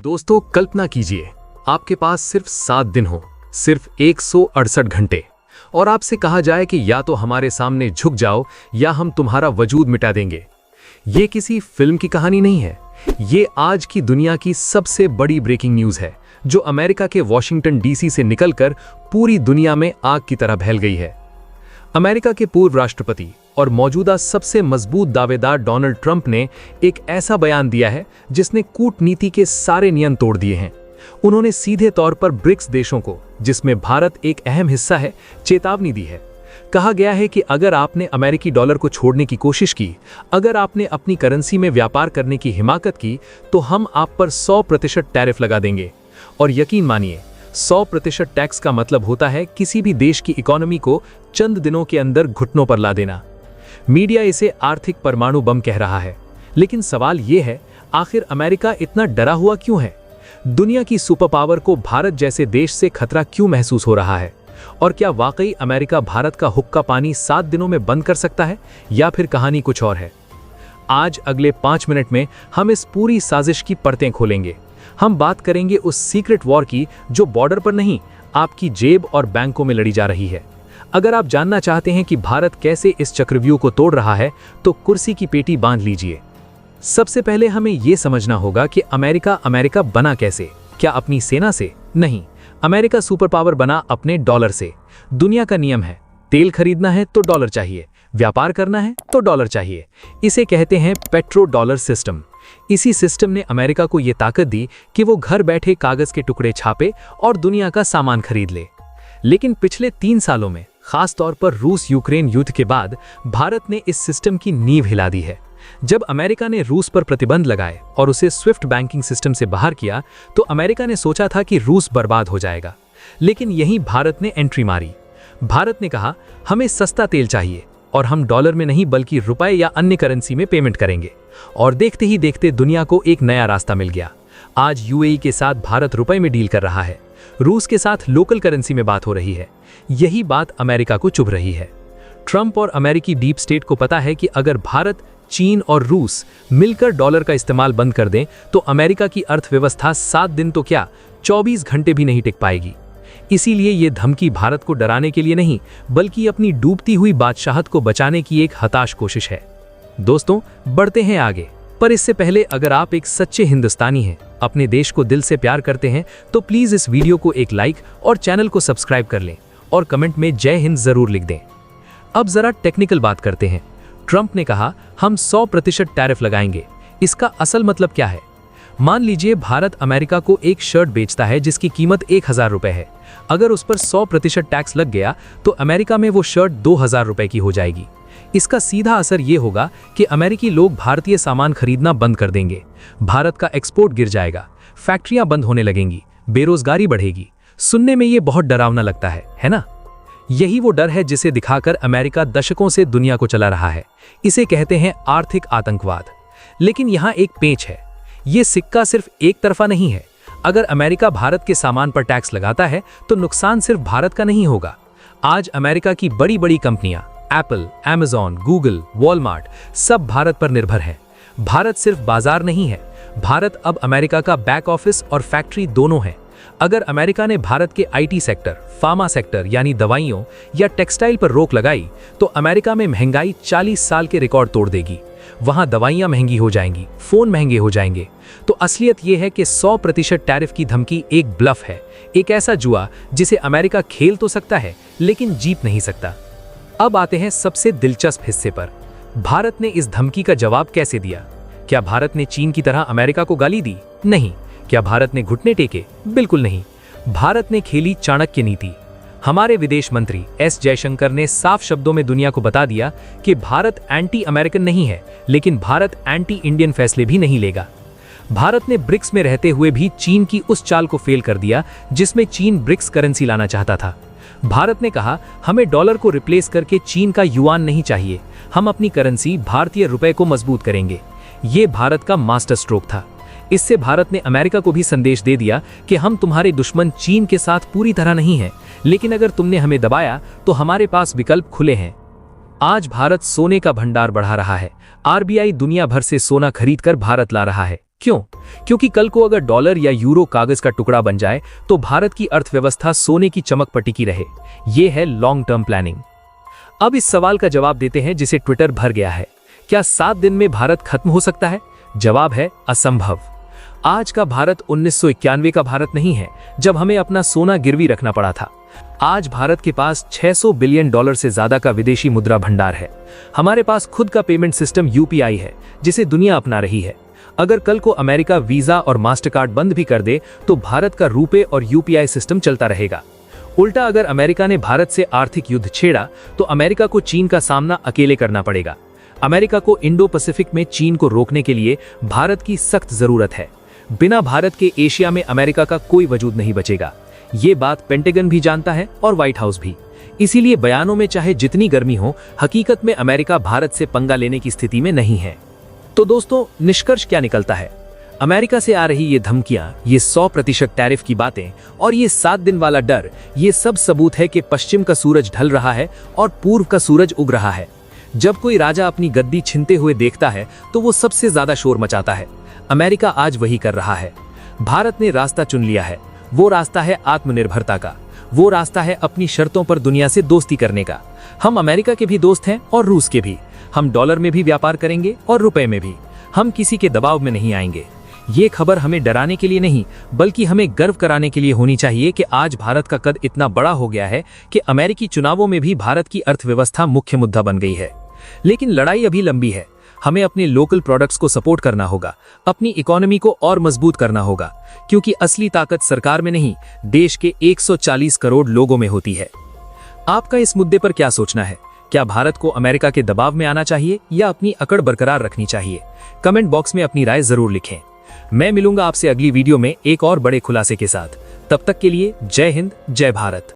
दोस्तों, कल्पना कीजिए आपके पास सिर्फ 7 दिन हो, सिर्फ 168 घंटे, और आपसे कहा जाए कि या तो हमारे सामने झुक जाओ या हम तुम्हारा वजूद मिटा देंगे। ये किसी फिल्म की कहानी नहीं है, ये आज की दुनिया की सबसे बड़ी ब्रेकिंग न्यूज़ है, जो अमेरिका के वॉशिंगटन डीसी से निकलकर पूरी दुनिया में आग की तरह फैल गई है। अमेरिका के पूर्व राष्ट्रपति और मौजूदा सबसे मजबूत दावेदार डोनाल्ड ट्रंप ने एक ऐसा बयान दिया है जिसने कूटनीति के सारे नियम तोड़ दिए हैं। उन्होंने सीधे तौर पर ब्रिक्स देशों को, जिसमें भारत एक अहम हिस्सा है, चेतावनी दी है। कहा गया है कि अगर आपने अमेरिकी डॉलर को छोड़ने की कोशिश की, अगर आपने अपनी करेंसी में व्यापार करने की हिमाकत की, तो हम आप पर 100% टैरिफ लगा देंगे। और यकीन मानिए, 100% टैक्स का मतलब होता है किसी भी देश की इकोनॉमी को चंद दिनों के अंदर घुटनों पर ला देना। मीडिया इसे आर्थिक परमाणु बम कह रहा है, लेकिन सवाल यह है, आखिर अमेरिका इतना डरा हुआ क्यों है? दुनिया की सुपर पावर को भारत जैसे देश से खतरा क्यों महसूस हो रहा है? और क्या वाकई अमेरिका भारत का हुक्का पानी 7 दिनों में बंद कर सकता है, या फिर कहानी कुछ और है? आज अगले 5 मिनट में हम इस पूरी साजिश की परतें खोलेंगे। हम बात करेंगे उस सीक्रेट वॉर की जो बॉर्डर पर नहीं, आपकी जेब और बैंकों में लड़ी जा रही है। अगर आप जानना चाहते हैं कि भारत कैसे इस चक्रव्यूह को तोड़ रहा है, तो कुर्सी की पेटी बांध लीजिए। सबसे पहले हमें यह समझना होगा कि अमेरिका बना कैसे? क्या अपनी सेना से? नहीं, अमेरिका सुपर पावर बना अपने डॉलर से। दुनिया का नियम है, तेल खरीदना है तो डॉलर चाहिए, व्यापार करना है तो डॉलर चाहिए। इसे कहते हैं पेट्रो डॉलर सिस्टम। इसी सिस्टम ने अमेरिका को यह ताकत दी कि वो घर बैठे कागज के टुकड़े छापे और दुनिया का सामान खरीद ले। लेकिन पिछले 3 सालों में, खास तौर पर रूस यूक्रेन युद्ध के बाद, भारत ने इस सिस्टम की नींव हिला दी है। जब अमेरिका ने रूस पर प्रतिबंध लगाए और उसे स्विफ्ट बैंकिंग सिस्टम से बाहर किया, तो अमेरिका ने सोचा था कि रूस बर्बाद हो जाएगा। लेकिन यहीं भारत ने एंट्री मारी। भारत ने कहा, हमें सस्ता तेल चाहिए और हम डॉलर में नहीं बल्कि रुपए या अन्य करेंसी में पेमेंट करेंगे। और देखते ही देखते दुनिया को एक नया रास्ता मिल गया। आज यूएई के साथ भारत रुपए में डील कर रहा है, रूस के साथ लोकल करेंसी में बात हो रही है। यही बात अमेरिका को चुभ रही है। ट्रंप और अमेरिकी डीप स्टेट को पता है कि अगर भारत, चीन और रूस मिलकर डॉलर का इस्तेमाल बंद कर दें, तो अमेरिका की अर्थव्यवस्था 7 दिन तो क्या, 24 घंटे भी नहीं टिक पाएगी। इसीलिए ये धमकी भारत को डराने के लिए नहीं, बल्कि अपनी डूबती हुई बादशाहत को बचाने की एक हताश कोशिश है। दोस्तों, बढ़ते हैं आगे, पर इससे पहले अगर आप एक सच्चे हिंदुस्तानी हैं, अपने देश को दिल से प्यार करते हैं, तो प्लीज इस वीडियो को एक लाइक और चैनल को सब्सक्राइब कर लें और कमेंट में जय हिंद जरूर लिख दें। अब जरा टेक्निकल बात करते हैं। ट्रंप ने कहा, हम 100% टैरिफ लगाएंगे। इसका असल मतलब क्या है? मान लीजिए भारत अमेरिका को एक शर्ट बेचता है जिसकी कीमत 1000 रुपए है। अगर उस पर 100% टैक्स लग गया, तो अमेरिका में वो शर्ट 2000 रुपए की हो जाएगी। इसका सीधा असर ये होगा कि अमेरिकी लोग भारतीय सामान खरीदना बंद कर देंगे, भारत का एक्सपोर्ट गिर जाएगा, फैक्ट्रियां बंद होने लगेंगी, बेरोजगारी बढ़ेगी। सुनने में ये बहुत डरावना लगता है ना? यही वो डर है जिसे दिखाकर अमेरिका दशकों से दुनिया को चला रहा है। इसे कहते हैं आर्थिक आतंकवाद। लेकिन यहाँ एक पेंच है, ये सिक्का सिर्फ एक तरफा नहीं है। अगर अमेरिका भारत के सामान पर टैक्स लगाता है, तो नुकसान सिर्फ भारत का नहीं होगा। आज अमेरिका की बड़ी बड़ी कंपनियां, एप्पल, अमेज़न, गूगल, वॉलमार्ट, सब भारत पर निर्भर है। भारत सिर्फ बाजार नहीं है, भारत अब अमेरिका का बैक ऑफिस और फैक्ट्री दोनों है। अगर अमेरिका ने भारत के आईटी सेक्टर, फार्मा सेक्टर यानी दवाइयों या टेक्सटाइल पर रोक लगाई, तो अमेरिका में महंगाई 40 साल के रिकॉर्ड तोड़ देगी। वहां दवाइयां महंगी हो जाएंगी, फोन महंगे हो जाएंगे। तो असलियत यह है कि 100% टैरिफ की धमकी एक ब्लफ है, एक ऐसा जुआ जिसे अमेरिका खेल तो सकता है, लेकिन जीत नहीं सकता। अब आते हैं सबसे दिलचस्प हिस्से पर। भारत ने इस धमकी का जवाब कैसे दिया? क्या भारत ने चीन की तरह अमेरिका को गाली दी? नहीं। क्या भारत ने घुटने टेके? बिल्कुल नहीं। भारत ने खेली चाणक्य नीति। हमारे विदेश मंत्री एस जयशंकर ने साफ शब्दों में दुनिया को बता दिया कि भारत एंटी अमेरिकन नहीं है, लेकिन भारत एंटी इंडियन फैसले भी नहीं लेगा। भारत ने ब्रिक्स में रहते हुए भी चीन की उस चाल को फेल कर दिया जिसमें चीन ब्रिक्स करेंसी लाना चाहता था। भारत ने कहा, हमें डॉलर को रिप्लेस करके चीन का युआन नहीं चाहिए, हम अपनी करेंसी भारतीय रुपए को मजबूत करेंगे। ये भारत का मास्टर स्ट्रोक था। इससे भारत ने अमेरिका को भी संदेश दे दिया कि हम तुम्हारे दुश्मन चीन के साथ पूरी तरह नहीं हैं, लेकिन अगर तुमने हमें दबाया तो हमारे पास विकल्प खुले हैं। आज भारत सोने का भंडार बढ़ा रहा है। आरबीआई दुनिया भर से सोना खरीदकर भारत ला रहा है। क्यों? क्योंकि कल को अगर डॉलर या यूरो कागज का टुकड़ा बन जाए तो भारत की अर्थव्यवस्था सोने की चमक पर टिकी रहे। यह है लॉन्ग टर्म प्लानिंग। अब इस सवाल का जवाब देते हैं जिसे ट्विटर भर गया है। क्या 7 दिन में भारत खत्म हो सकता है? जवाब है असंभव। आज का भारत 1991 का भारत नहीं है जब हमें अपना सोना गिरवी रखना पड़ा था। आज भारत के पास $600 बिलियन से ज्यादा का विदेशी मुद्रा भंडार है। हमारे पास खुद का पेमेंट सिस्टम यूपीआई है जिसे दुनिया अपना रही है। अगर कल को अमेरिका वीजा और मास्टरकार्ड बंद भी कर दे तो भारत का रुपए और यूपीआई सिस्टम चलता रहेगा। उल्टा अगर अमेरिका ने भारत से आर्थिक युद्ध छेड़ा तो अमेरिका को चीन का सामना अकेले करना पड़ेगा। अमेरिका को इंडो पैसिफिक में चीन को रोकने के लिए भारत की सख्त जरूरत है। बिना भारत के एशिया में अमेरिका का कोई वजूद नहीं बचेगा। ये बात पेंटागन भी जानता है और व्हाइट हाउस भी। इसीलिए बयानों में चाहे जितनी गर्मी हो, हकीकत में अमेरिका भारत से पंगा लेने की स्थिति में नहीं है। तो दोस्तों, निष्कर्ष क्या निकलता है? अमेरिका से आ रही ये धमकियां, ये 100% टैरिफ की बातें और ये 7 दिन वाला डर, ये सब सबूत है कि पश्चिम का सूरज ढल रहा है और पूर्व का सूरज उग रहा है। जब कोई राजा अपनी गद्दी छीनते हुए देखता है तो वो सबसे ज्यादा शोर मचाता है। अमेरिका आज वही कर रहा है। भारत ने रास्ता चुन लिया है। वो रास्ता है आत्मनिर्भरता का। वो रास्ता है अपनी शर्तों पर दुनिया से दोस्ती करने का। हम अमेरिका के भी दोस्त हैं और रूस के भी। हम डॉलर में भी व्यापार करेंगे और रुपए में भी। हम किसी के दबाव में नहीं आएंगे। ये खबर हमें डराने के लिए नहीं बल्कि हमें गर्व कराने के लिए होनी चाहिए कि आज भारत का कद इतना बड़ा हो गया है कि अमेरिकी चुनावों में भी भारत की अर्थव्यवस्था मुख्य मुद्दा बन गई है। लेकिन लड़ाई अभी लंबी है। हमें अपने लोकल प्रोडक्ट्स को सपोर्ट करना होगा, अपनी इकोनॉमी को और मजबूत करना होगा, क्योंकि असली ताकत सरकार में नहीं, देश के 140 करोड़ लोगों में होती है। आपका इस मुद्दे पर क्या सोचना है? क्या भारत को अमेरिका के दबाव में आना चाहिए या अपनी अकड़ बरकरार रखनी चाहिए? कमेंट बॉक्स में अपनी राय जरूर लिखें। मैं मिलूंगा आपसे अगली वीडियो में एक और बड़े खुलासे के साथ। तब तक के लिए जय हिंद, जय भारत।